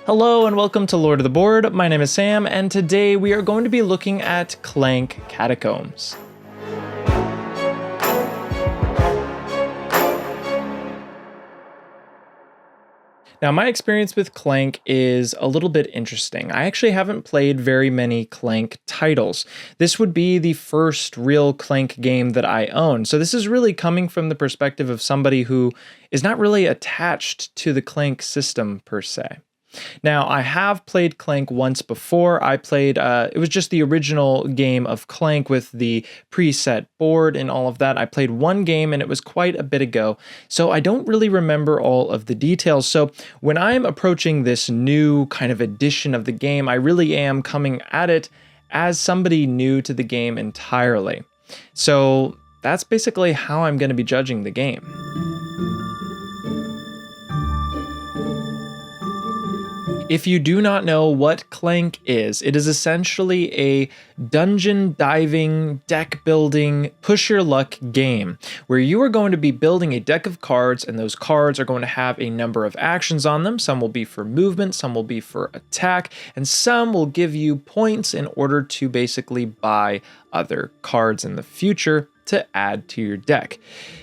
Hello and welcome to Lord of the Board. My name is Sam, and today we are going to be looking at Clank Catacombs. Now, my experience with Clank is a little bit interesting. I actually haven't played very many Clank titles. This would be the first real Clank game that I own. So this is really coming from the perspective of somebody who is not really attached to the Clank system per se. Now, I have played Clank once before. I played, it was just the original game of Clank with the preset board and all of that. I played one game and it was quite a bit ago, so I don't really remember all of the details. So when I'm approaching this new kind of edition of the game, I really am coming at it as somebody new to the game entirely. So that's basically how I'm going to be judging the game. If you do not know what Clank is, it is essentially a dungeon diving, deck building, push your luck game where you are going to be building a deck of cards, and those cards are going to have a number of actions on them. Some will be for movement, some will be for attack, and some will give you points in order to basically buy other cards in the future to add to your deck.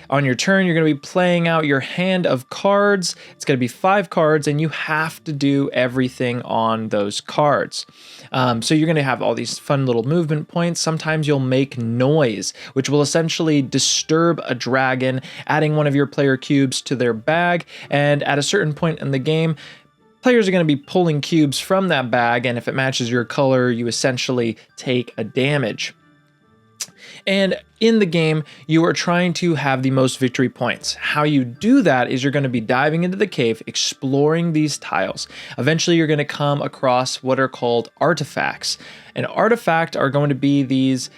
On your turn, you're going to be playing out your hand of cards. It's going to be 5 cards, and you have to do everything on those cards. So you're going to have all these fun little movement points. Sometimes you'll make noise, which will essentially disturb a dragon, adding one of your player cubes to their bag. And at a certain point in the game, players are going to be pulling cubes from that bag, and if it matches your color, you essentially take a damage. And in the game, you are trying to have the most victory points. How you do that is you're going to be diving into the cave, exploring these tiles. Eventually, you're going to come across what are called artifacts. An artifact are going to be these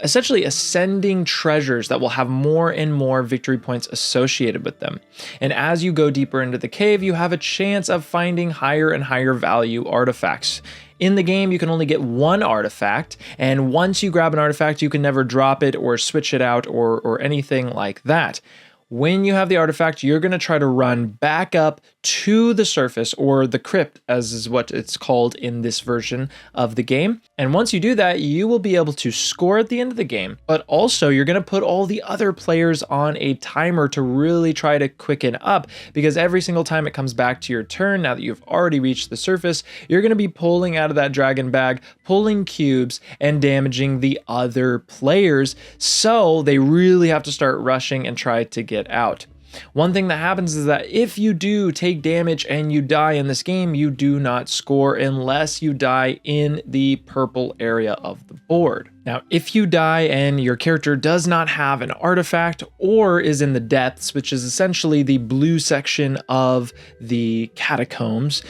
essentially ascending treasures that will have more and more victory points associated with them. And as you go deeper into the cave, you have a chance of finding higher and higher value artifacts. In the game, you can only get one artifact, and once you grab an artifact, you can never drop it or switch it out or anything like that. When you have the artifact, you're going to try to run back up to the surface, or the Crypt, as is what it's called in this version of the game. And once you do that, you will be able to score at the end of the game, but also you're going to put all the other players on a timer to really try to quicken up, because every single time it comes back to your turn, now that you've already reached the surface, you're going to be pulling out of that dragon bag, pulling cubes, and damaging the other players. So they really have to start rushing and try to get out. One thing that happens is that if you do take damage and you die in this game, you do not score unless you die in the purple area of the board. Now, if you die and your character does not have an artifact or is in the depths, which is essentially the blue section of the catacombs,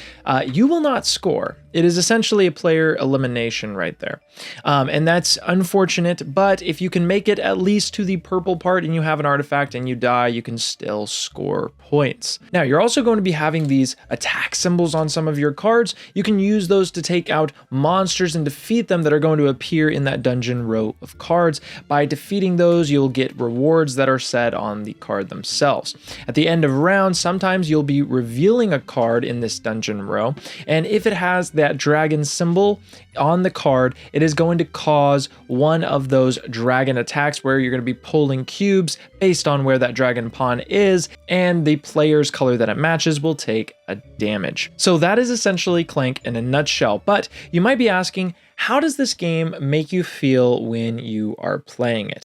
you will not score. It is essentially a player elimination right there. And that's unfortunate, but if you can make it at least to the purple part and you have an artifact and you die, you can still score points. Now, you're also going to be having these attack symbols on some of your cards. You can use those to take out monsters and defeat them that are going to appear in that dungeon row of cards. By defeating those, you'll get rewards that are set on the card themselves. At the end of round, sometimes you'll be revealing a card in this dungeon row, and if it has that dragon symbol on the card, it is going to cause one of those dragon attacks where you're going to be pulling cubes based on where that dragon pawn is, and the player's color that it matches will take a damage. So that is essentially Clank in a nutshell. But you might be asking, how does this game make you feel when you are playing it?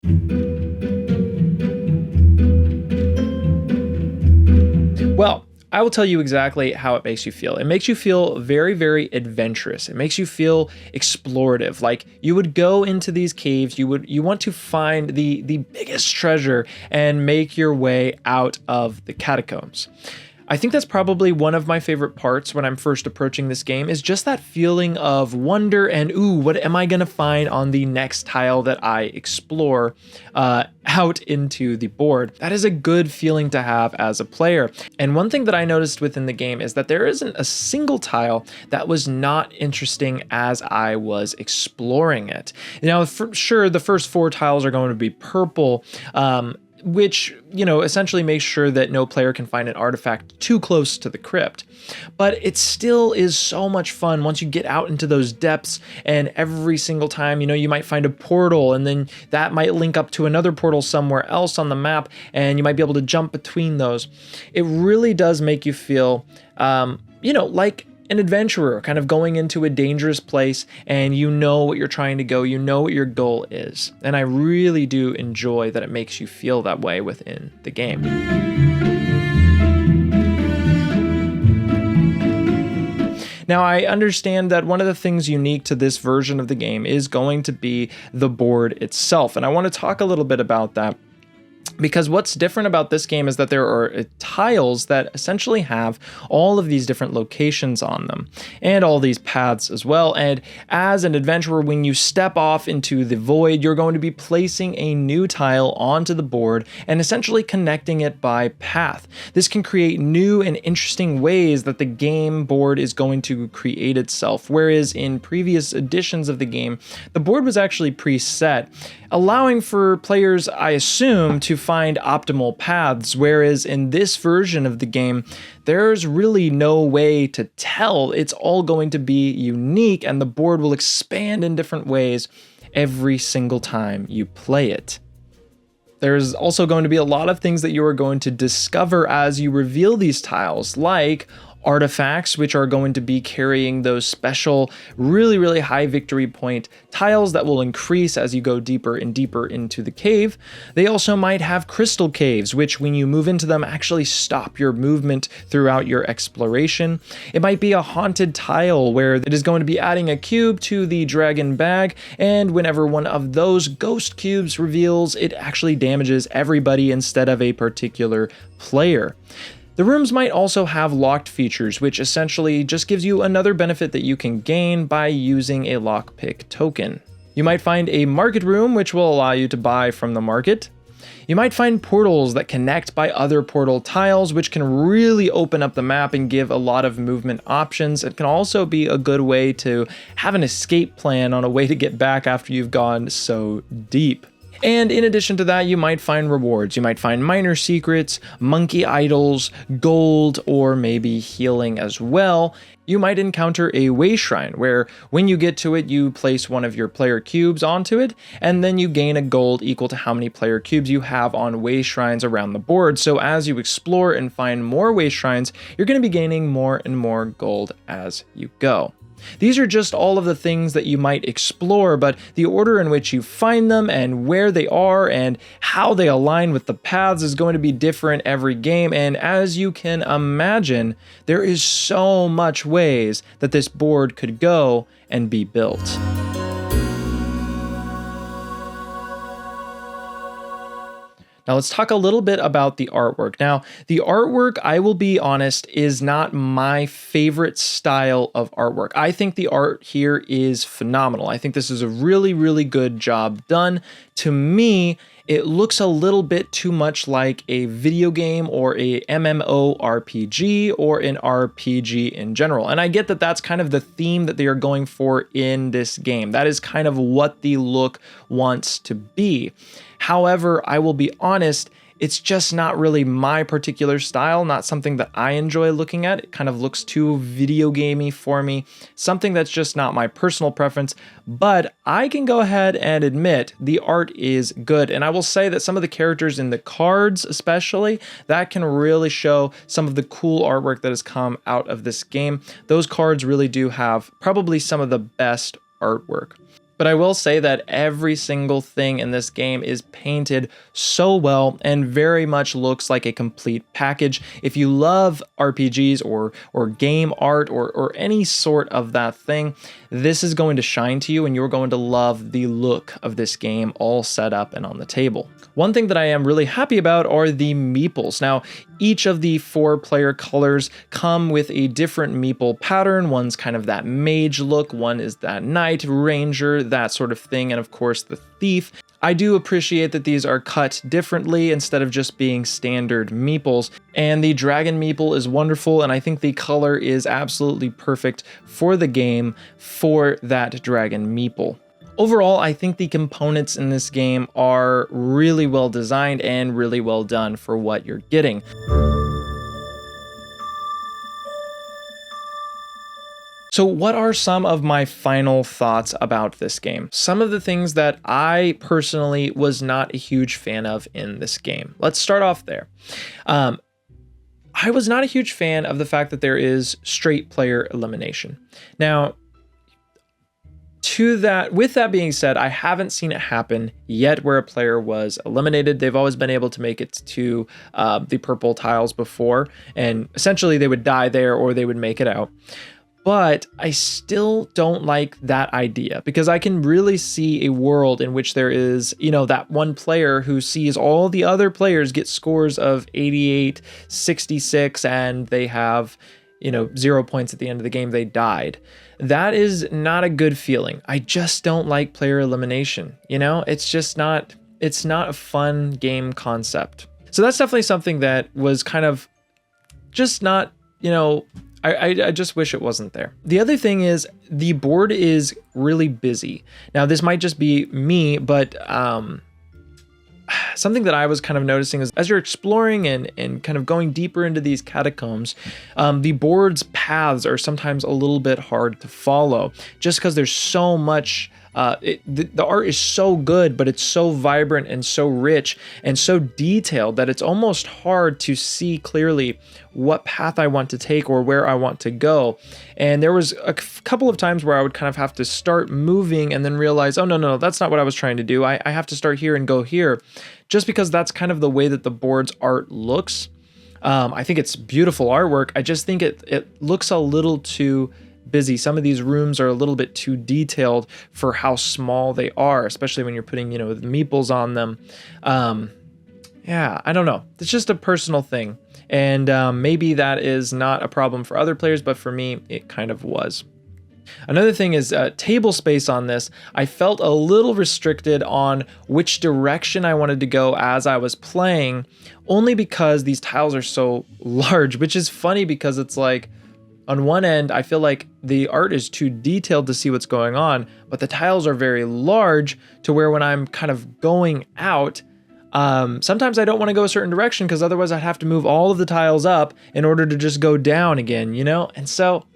Well, I will tell you exactly how it makes you feel. It makes you feel very, very adventurous. It makes you feel explorative. Like you would go into these caves, you want to find the biggest treasure and make your way out of the catacombs. I think that's probably one of my favorite parts when I'm first approaching this game, is just that feeling of wonder and, ooh, what am I going to find on the next tile that I explore out into the board? That is a good feeling to have as a player. And one thing that I noticed within the game is that there isn't a single tile that was not interesting as I was exploring it. Now, for sure, the first 4 tiles are going to be purple, which, essentially makes sure that no player can find an artifact too close to the crypt. But it still is so much fun once you get out into those depths, and every single time, you might find a portal, and then that might link up to another portal somewhere else on the map, and you might be able to jump between those. It really does make you feel, like an adventurer kind of going into a dangerous place, and you know what you're trying to go, you know what your goal is. And I really do enjoy that it makes you feel that way within the game. Now, I understand that one of the things unique to this version of the game is going to be the board itself, and I want to talk a little bit about that. Because what's different about this game is that there are tiles that essentially have all of these different locations on them, and all these paths as well. And as an adventurer, when you step off into the void, you're going to be placing a new tile onto the board and essentially connecting it by path. This can create new and interesting ways that the game board is going to create itself, whereas in previous editions of the game, the board was actually preset, allowing for players, I assume, to find optimal paths, whereas in this version of the game, there's really no way to tell. It's all going to be unique, and the board will expand in different ways every single time you play it. There's also going to be a lot of things that you are going to discover as you reveal these tiles, like artifacts, which are going to be carrying those special, really high victory point tiles that will increase as you go deeper and deeper into the cave. They also might have crystal caves, which when you move into them actually stop your movement throughout your exploration. It might be a haunted tile where it is going to be adding a cube to the dragon bag, and whenever one of those ghost cubes reveals, it actually damages everybody instead of a particular player. The rooms might also have locked features, which essentially just gives you another benefit that you can gain by using a lockpick token. You might find a market room, which will allow you to buy from the market. You might find portals that connect by other portal tiles, which can really open up the map and give a lot of movement options. It can also be a good way to have an escape plan on a way to get back after you've gone so deep. And in addition to that, you might find rewards. You might find minor secrets, monkey idols, gold, or maybe healing as well. You might encounter a way shrine where when you get to it, you place one of your player cubes onto it, and then you gain a gold equal to how many player cubes you have on way shrines around the board. So as you explore and find more way shrines, you're going to be gaining more and more gold as you go. These are just all of the things that you might explore, but the order in which you find them and where they are and how they align with the paths is going to be different every game. And as you can imagine, there is so much ways that this board could go and be built. Now let's talk a little bit about the artwork. Now, the artwork, I will be honest, is not my favorite style of artwork. I think the art here is phenomenal. I think this is a really good job done. To me, it looks a little bit too much like a video game or a MMORPG or an RPG in general. And I get that that's kind of the theme that they are going for in this game. That is kind of what the look wants to be. However, I will be honest, it's just not really my particular style, not something that I enjoy looking at. It kind of looks too video gamey for me, something that's just not my personal preference, but I can go ahead and admit the art is good. And I will say that some of the characters in the cards especially, that can really show some of the cool artwork that has come out of this game. Those cards really do have probably some of the best artwork. But I will say that every single thing in this game is painted so well and very much looks like a complete package. If you love RPGs or game art or any sort of that thing, this is going to shine to you and you're going to love the look of this game all set up and on the table. One thing that I am really happy about are the meeples. Now, each of the 4-player colors come with a different meeple pattern. One's kind of that mage look, one is that knight, ranger, that sort of thing, and of course the thief. I do appreciate that these are cut differently instead of just being standard meeples, and the dragon meeple is wonderful, and I think the color is absolutely perfect for the game for that dragon meeple. Overall, I think the components in this game are really well designed and really well done for what you're getting. So what are some of my final thoughts about this game? Some of the things that I personally was not a huge fan of in this game. Let's start off there. I was not a huge fan of the fact that there is straight player elimination. Now, with that being said, I haven't seen it happen yet where a player was eliminated. They've always been able to make it to the purple tiles before, and essentially they would die there or they would make it out. But I still don't like that idea, because I can really see a world in which there is, that one player who sees all the other players get scores of 88, 66, and they have, 0 points at the end of the game. They died. That is not a good feeling. I just don't like player elimination. It's not a fun game concept. So that's definitely something that was kind of just not, I just wish it wasn't there. The other thing is the board is really busy. Now, this might just be me, but something that I was kind of noticing is as you're exploring and kind of going deeper into these catacombs, the board's paths are sometimes a little bit hard to follow, just because there's so much. The art is so good, but it's so vibrant and so rich and so detailed that it's almost hard to see clearly what path I want to take or where I want to go. And there was a couple of times where I would kind of have to start moving and then realize, oh, no, that's not what I was trying to do. I have to start here and go here, just because that's kind of the way that the board's art looks. I think it's beautiful artwork. I just think it looks a little too busy. Some of these rooms are a little bit too detailed for how small they are, especially when you're putting, the meeples on them. Yeah, I don't know. It's just a personal thing. And maybe that is not a problem for other players, but for me, it kind of was. Another thing is table space on this. I felt a little restricted on which direction I wanted to go as I was playing, only because these tiles are so large, which is funny because it's like, on one end, I feel like the art is too detailed to see what's going on, but the tiles are very large to where when I'm kind of going out, sometimes I don't want to go a certain direction because otherwise I'd have to move all of the tiles up in order to just go down again, And so,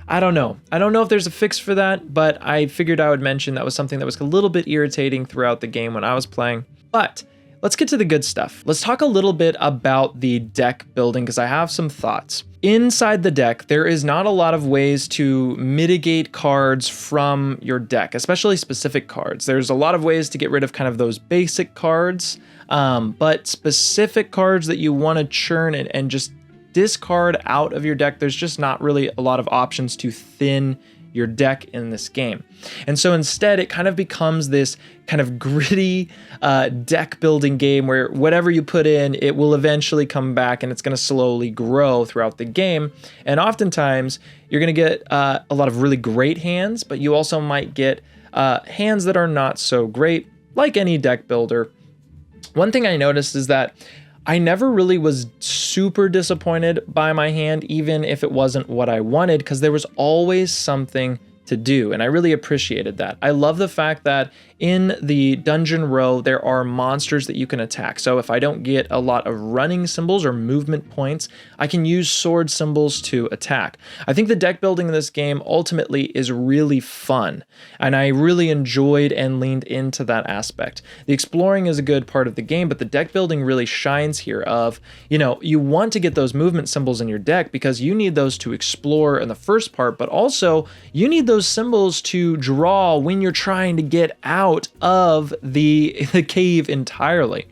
I don't know. I don't know if there's a fix for that, but I figured I would mention that was something that was a little bit irritating throughout the game when I was playing. But let's get to the good stuff. Let's talk a little bit about the deck building, because I have some thoughts. Inside the deck, there is not a lot of ways to mitigate cards from your deck, especially specific cards. There's a lot of ways to get rid of kind of those basic cards, but specific cards that you want to churn and just discard out of your deck, there's just not really a lot of options to thin your deck in this game. And so instead, it kind of becomes this kind of gritty deck building game where whatever you put in, it will eventually come back and it's going to slowly grow throughout the game. And oftentimes, you're going to get a lot of really great hands, but you also might get hands that are not so great, like any deck builder. One thing I noticed is that I never really was super disappointed by my hand, even if it wasn't what I wanted, because there was always something to do, and I really appreciated that. I love the fact that in the dungeon row, there are monsters that you can attack. So if I don't get a lot of running symbols or movement points, I can use sword symbols to attack. I think the deck building in this game ultimately is really fun, and I really enjoyed and leaned into that aspect. The exploring is a good part of the game, but the deck building really shines here of, you want to get those movement symbols in your deck because you need those to explore in the first part, but also you need those symbols to draw when you're trying to get out of the cave entirely.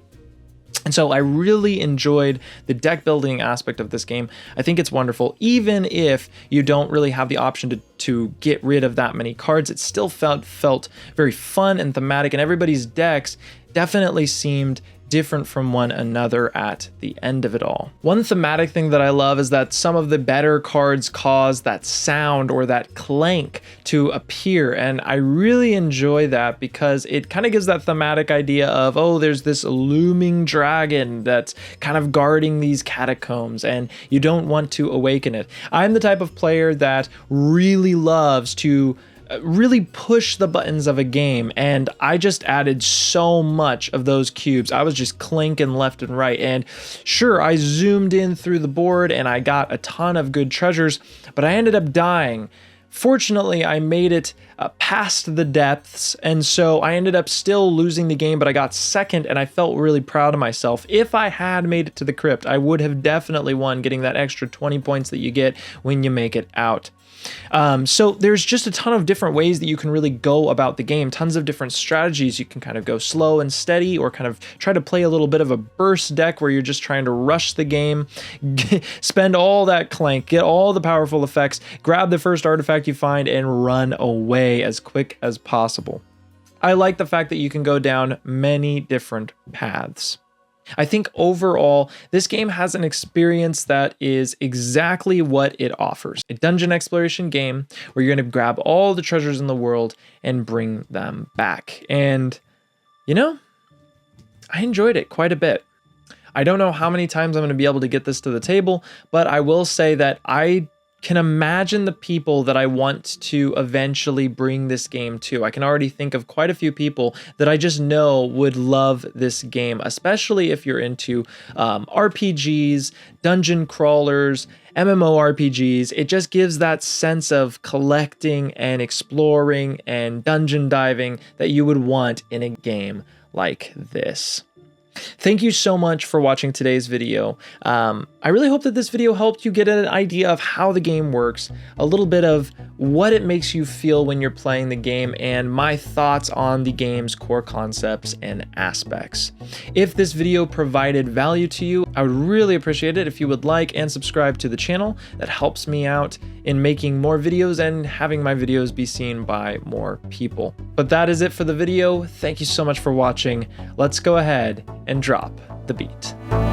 And so I really enjoyed the deck building aspect of this game. I think it's wonderful. Even if you don't really have the option to get rid of that many cards, it still felt very fun and thematic, and everybody's decks definitely seemed different from one another at the end of it all. One thematic thing that I love is that some of the better cards cause that sound or that clank to appear, and I really enjoy that because it kind of gives that thematic idea of, oh, there's this looming dragon that's kind of guarding these catacombs and you don't want to awaken it. I'm the type of player that really loves to really push the buttons of a game, and I just added so much of those cubes. I was just clinking left and right, and sure, I zoomed in through the board and I got a ton of good treasures, but I ended up dying. Fortunately, I made it past the depths, and so I ended up still losing the game, but I got second, and I felt really proud of myself. If I had made it to the crypt, I would have definitely won, getting that extra 20 points that you get when you make it out. So there's just a ton of different ways that you can really go about the game, tons of different strategies. You can kind of go slow and steady, or kind of try to play a little bit of a burst deck where you're just trying to rush the game, spend all that clank, get all the powerful effects, grab the first artifact you find, and run away as quick as possible. I like the fact that you can go down many different paths. I think overall, this game has an experience that is exactly what it offers. A dungeon exploration game where you're going to grab all the treasures in the world and bring them back. And, you know, I enjoyed it quite a bit. I don't know how many times I'm going to be able to get this to the table, but I will say that I can imagine the people that I want to eventually bring this game to. I can already think of quite a few people that I just know would love this game, especially if you're into RPGs, dungeon crawlers, MMORPGs. It just gives that sense of collecting and exploring and dungeon diving that you would want in a game like this. Thank you so much for watching today's video. I really hope that this video helped you get an idea of how the game works, a little bit of what it makes you feel when you're playing the game, and my thoughts on the game's core concepts and aspects. If this video provided value to you, I would really appreciate it if you would like and subscribe to the channel. That helps me out in making more videos and having my videos be seen by more people. But that is it for the video. Thank you so much for watching. Let's go ahead and drop the beat.